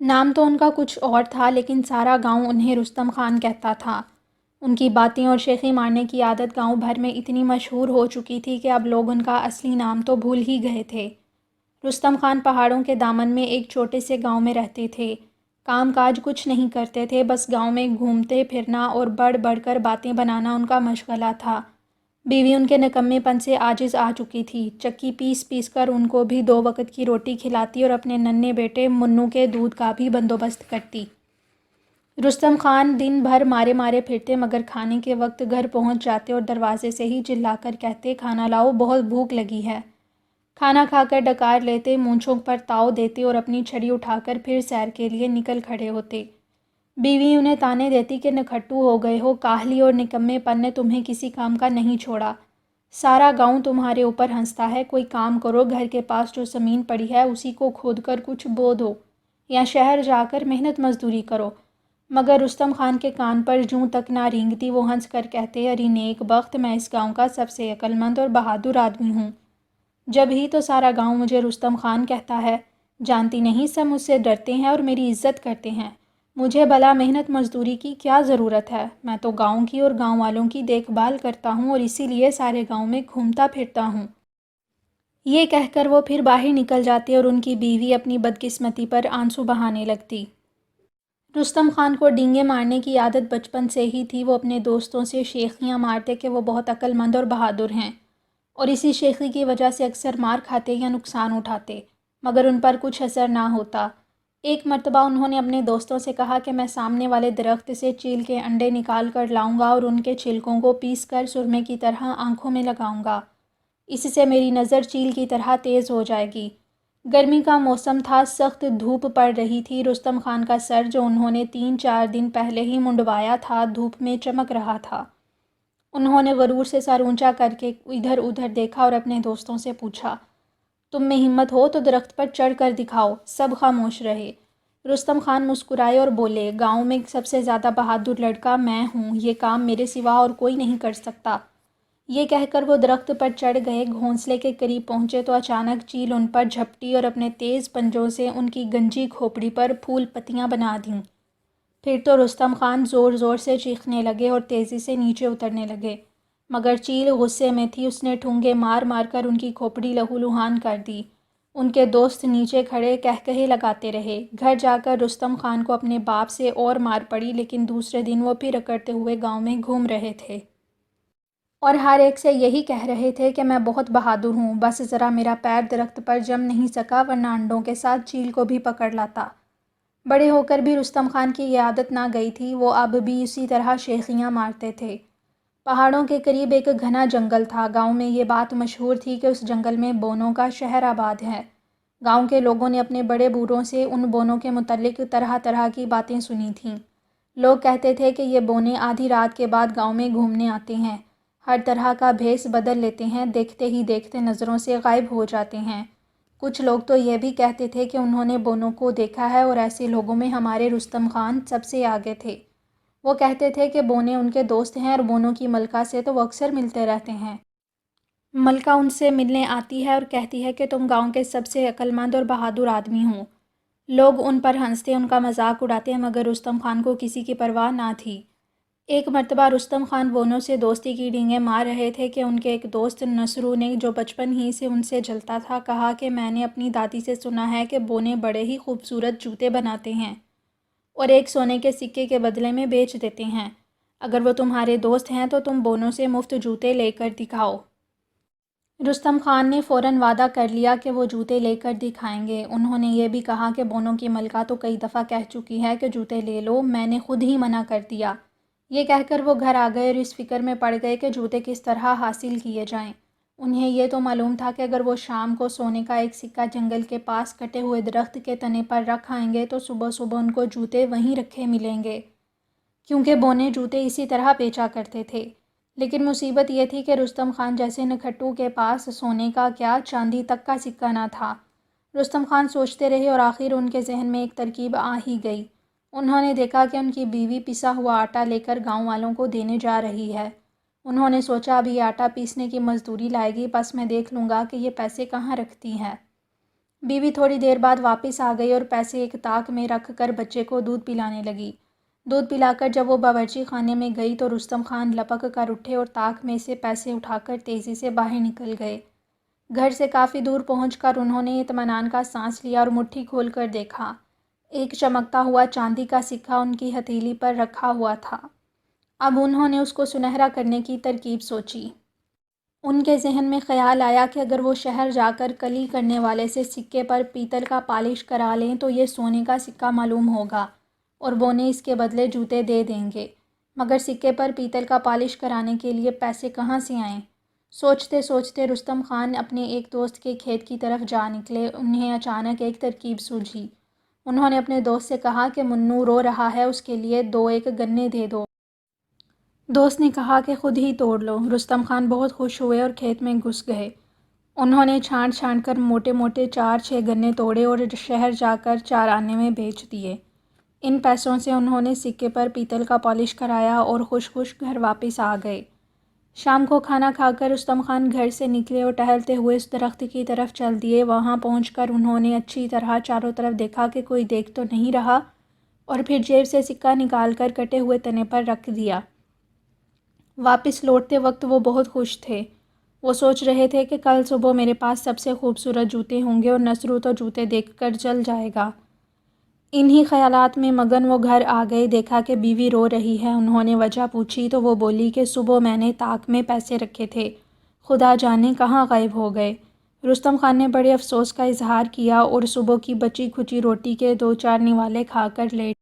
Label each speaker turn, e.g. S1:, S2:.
S1: نام تو ان کا کچھ اور تھا، لیکن سارا گاؤں انہیں رستم خان کہتا تھا۔ ان کی باتیں اور شیخی مارنے کی عادت گاؤں بھر میں اتنی مشہور ہو چکی تھی کہ اب لوگ ان کا اصلی نام تو بھول ہی گئے تھے۔ رستم خان پہاڑوں کے دامن میں ایک چھوٹے سے گاؤں میں رہتے تھے۔ کام کاج کچھ نہیں کرتے تھے، بس گاؤں میں گھومتے پھرنا اور بڑھ بڑھ کر باتیں بنانا ان کا مشغلہ تھا۔ بیوی ان کے نکمے پن سے عاجز آ چکی تھی۔ چکی پیس پیس کر ان کو بھی 2 وقت کی روٹی کھلاتی اور اپنے ننھے بیٹے منو کے دودھ کا بھی بندوبست کرتی۔ رستم خان دن بھر مارے مارے پھرتے، مگر کھانے کے وقت گھر پہنچ جاتے اور دروازے سے ہی چلا کر کہتے، کھانا لاؤ، بہت بھوک لگی ہے۔ کھانا کھا کر ڈکار لیتے، مونچھوں پر تاؤ دیتے اور اپنی چھڑی اٹھا کر پھر سیر کے لیے نکل کھڑے ہوتے۔ بیوی انہیں تانے دیتی کہ نکھٹو ہو گئے ہو، کاہلی اور نکمے پن نے تمہیں کسی کام کا نہیں چھوڑا۔ سارا گاؤں تمہارے اوپر ہنستا ہے، کوئی کام کرو، گھر کے پاس جو زمین پڑی ہے اسی کو کھود کر کچھ بو دو، یا شہر جا کر محنت مزدوری کرو۔ مگر رستم خان کے کان پر جوں تک نہ رینگتی، وہ ہنس کر کہتے، ارے نیک بخت، میں اس گاؤں کا سب سے عقل مند اور بہادر آدمی ہوں۔ جب ہی تو سارا گاؤں مجھے رستم خان کہتا ہے۔ جانتی نہیں، سب مجھ سے ڈرتے ہیں اور میری عزت کرتے ہیں۔ مجھے بھلا محنت مزدوری کی کیا ضرورت ہے؟ میں تو گاؤں کی اور گاؤں والوں کی دیکھ بھال کرتا ہوں اور اسی لیے سارے گاؤں میں گھومتا پھرتا ہوں۔ یہ کہہ کر وہ پھر باہر نکل جاتے اور ان کی بیوی اپنی بدقسمتی پر آنسو بہانے لگتی۔ رستم خان کو ڈینگے مارنے کی عادت بچپن سے ہی تھی۔ وہ اپنے دوستوں سے شیخیاں مارتے کہ وہ بہت عقل مند اور بہادر ہیں، اور اسی شیخی کی وجہ سے اکثر مار کھاتے یا نقصان اٹھاتے، مگر ان پر کچھ اثر نہ ہوتا۔ ایک مرتبہ انہوں نے اپنے دوستوں سے کہا کہ میں سامنے والے درخت سے چیل کے انڈے نکال کر لاؤں گا اور ان کے چھلکوں کو پیس کر سرمے کی طرح آنکھوں میں لگاؤں گا۔ اس سے میری نظر چیل کی طرح تیز ہو جائے گی۔ گرمی کا موسم تھا، سخت دھوپ پڑ رہی تھی۔ رستم خان کا سر، جو انہوں نے 3-4 دن پہلے ہی منڈوایا تھا، دھوپ میں چمک رہا تھا۔ انہوں نے غرور سے سر اونچا کر کے ادھر ادھر دیکھا اور اپنے دوستوں سے پوچھا، تم میں ہمت ہو تو درخت پر چڑھ کر دکھاؤ۔ سب خاموش رہے۔ رستم خان مسکرائے اور بولے، گاؤں میں سب سے زیادہ بہادر لڑکا میں ہوں، یہ کام میرے سوا اور کوئی نہیں کر سکتا۔ یہ کہہ کر وہ درخت پر چڑھ گئے۔ گھونسلے کے قریب پہنچے تو اچانک چیل ان پر جھپٹی اور اپنے تیز پنجوں سے ان کی گنجی کھوپڑی پر پھول پتیاں بنا دیں۔ پھر تو رستم خان زور زور سے چیخنے لگے اور تیزی سے نیچے اترنے لگے، مگر چیل غصے میں تھی۔ اس نے ٹھونگے مار مار کر ان کی کھوپڑی لہولہان کر دی۔ ان کے دوست نیچے کھڑے کہکہے لگاتے رہے۔ گھر جا کر رستم خان کو اپنے باپ سے اور مار پڑی، لیکن دوسرے دن وہ پھر اکڑتے ہوئے گاؤں میں گھوم رہے تھے اور ہر ایک سے یہی کہہ رہے تھے کہ میں بہت بہادر ہوں، بس ذرا میرا پیر درخت پر جم نہیں سکا، ورنہ انڈوں کے ساتھ چیل کو بھی پکڑ لاتا۔ بڑے ہو کر بھی رستم خان کی یہ عادت نہ گئی تھی، وہ اب بھی اسی طرح شیخیاں مارتے تھے۔ پہاڑوں کے قریب ایک گھنا جنگل تھا۔ گاؤں میں یہ بات مشہور تھی کہ اس جنگل میں بونوں کا شہر آباد ہے۔ گاؤں کے لوگوں نے اپنے بڑے بوڑھوں سے ان بونوں کے متعلق طرح طرح کی باتیں سنی تھیں۔ لوگ کہتے تھے کہ یہ بونے آدھی رات کے بعد گاؤں میں گھومنے آتے ہیں، ہر طرح کا بھیس بدل لیتے ہیں، دیکھتے ہی دیکھتے نظروں سے غائب ہو جاتے ہیں۔ کچھ لوگ تو یہ بھی کہتے تھے کہ انہوں نے بونوں کو دیکھا ہے، اور ایسے لوگوں میں ہمارے رستم خان سب سے آگے تھے۔ وہ کہتے تھے کہ بونے ان کے دوست ہیں، اور بونوں کی ملکہ سے تو وہ اکثر ملتے رہتے ہیں۔ ملکہ ان سے ملنے آتی ہے اور کہتی ہے کہ تم گاؤں کے سب سے عقل مند اور بہادر آدمی ہو۔ لوگ ان پر ہنستے، ان کا مذاق اڑاتے، مگر رستم خان کو کسی کی پرواہ نہ تھی۔ ایک مرتبہ رستم خان بونوں سے دوستی کی ڈینگیں مار رہے تھے کہ ان کے ایک دوست نسرو نے، جو بچپن ہی سے ان سے جلتا تھا، کہا کہ میں نے اپنی دادی سے سنا ہے کہ بونے بڑے ہی خوبصورت جوتے بناتے ہیں اور ایک سونے کے سکے کے بدلے میں بیچ دیتے ہیں۔ اگر وہ تمہارے دوست ہیں تو تم بونوں سے مفت جوتے لے کر دکھاؤ۔ رستم خان نے فوراً وعدہ کر لیا کہ وہ جوتے لے کر دکھائیں گے۔ انہوں نے یہ بھی کہا کہ بونوں کی ملکہ تو کئی دفعہ کہہ چکی ہے کہ جوتے لے لو، میں نے خود ہی منع کر دیا۔ یہ کہہ کر وہ گھر آ گئے اور اس فکر میں پڑ گئے کہ جوتے کس طرح حاصل کیے جائیں۔ انہیں یہ تو معلوم تھا کہ اگر وہ شام کو سونے کا ایک سکہ جنگل کے پاس کٹے ہوئے درخت کے تنے پر رکھ آئیں گے تو صبح صبح ان کو جوتے وہیں رکھے ملیں گے، کیونکہ بونے جوتے اسی طرح بیچا کرتے تھے۔ لیکن مصیبت یہ تھی کہ رستم خان جیسے نکھٹو کے پاس سونے کا کیا، چاندی تک کا سکہ نہ تھا۔ رستم خان سوچتے رہے اور آخر ان کے ذہن میں ایک ترکیب آ ہی گئی۔ انہوں نے دیکھا کہ ان کی بیوی پسا ہوا آٹا لے کر گاؤں والوں کو دینے جا رہی ہے۔ انہوں نے سوچا، اب یہ آٹا پیسنے کی مزدوری لائے گی، بس میں دیکھ لوں گا کہ یہ پیسے کہاں رکھتی ہے۔ بیوی تھوڑی دیر بعد واپس آ گئی اور پیسے ایک طاق میں رکھ کر بچے کو دودھ پلانے لگی۔ دودھ پلا کر جب وہ باورچی خانے میں گئی تو رستم خان لپک کر اٹھے اور طاق میں سے پیسے اٹھا کر تیزی سے باہر نکل گئے۔ گھر سے کافی دور پہنچ کر انہوں نے اطمینان کا سانس لیا اور مٹھی کھول کر دیکھا۔ ایک چمکتا ہوا چاندی کا سکہ ان کی ہتھیلی پر رکھا ہوا تھا۔ اب انہوں نے اس کو سنہرا کرنے کی ترکیب سوچی۔ ان کے ذہن میں خیال آیا کہ اگر وہ شہر جا کر کلی کرنے والے سے سکے پر پیتل کا پالش کرا لیں تو یہ سونے کا سکہ معلوم ہوگا اور وہ انہیں اس کے بدلے جوتے دے دیں گے۔ مگر سکے پر پیتل کا پالش کرانے کے لیے پیسے کہاں سے آئیں؟ سوچتے سوچتے رستم خان اپنے ایک دوست کے کھیت کی طرف جا نکلے۔ انہیں اچانک ایک ترکیب سوجھی۔ انہوں نے اپنے دوست سے کہا کہ منو رو رہا ہے، اس کے لیے 2 گنے دے دو۔ دوست نے کہا کہ خود ہی توڑ لو۔ رستم خان بہت خوش ہوئے اور کھیت میں گھس گئے۔ انہوں نے چھانٹ چھانٹ کر موٹے موٹے 4-6 گنے توڑے اور شہر جا کر 4 آنے میں بیچ دیے۔ ان پیسوں سے انہوں نے سکے پر پیتل کا پالش کرایا اور خوش خوش گھر واپس آ گئے۔ شام کو کھانا کھا کر رستم خان گھر سے نکلے اور ٹہلتے ہوئے اس درخت کی طرف چل دیے۔ وہاں پہنچ کر انہوں نے اچھی طرح چاروں طرف دیکھا کہ کوئی دیکھ تو نہیں رہا اور پھر جیب سے سکہ نکال کر کٹے ہوئے تنے پر رکھ دیا۔ واپس لوٹتے وقت وہ بہت خوش تھے۔ وہ سوچ رہے تھے کہ کل صبح میرے پاس سب سے خوبصورت جوتے ہوں گے اور نصرو تو جوتے دیکھ کر جل جائے گا۔ انہی خیالات میں مگن وہ گھر آ گئے۔ دیکھا کہ بیوی رو رہی ہے۔ انہوں نے وجہ پوچھی تو وہ بولی کہ صبح میں نے طاق میں پیسے رکھے تھے، خدا جانے کہاں غائب ہو گئے۔ رستم خان نے بڑے افسوس کا اظہار کیا اور صبح کی بچی کھچی روٹی کے 2-4 نوالے کھا کر لیٹ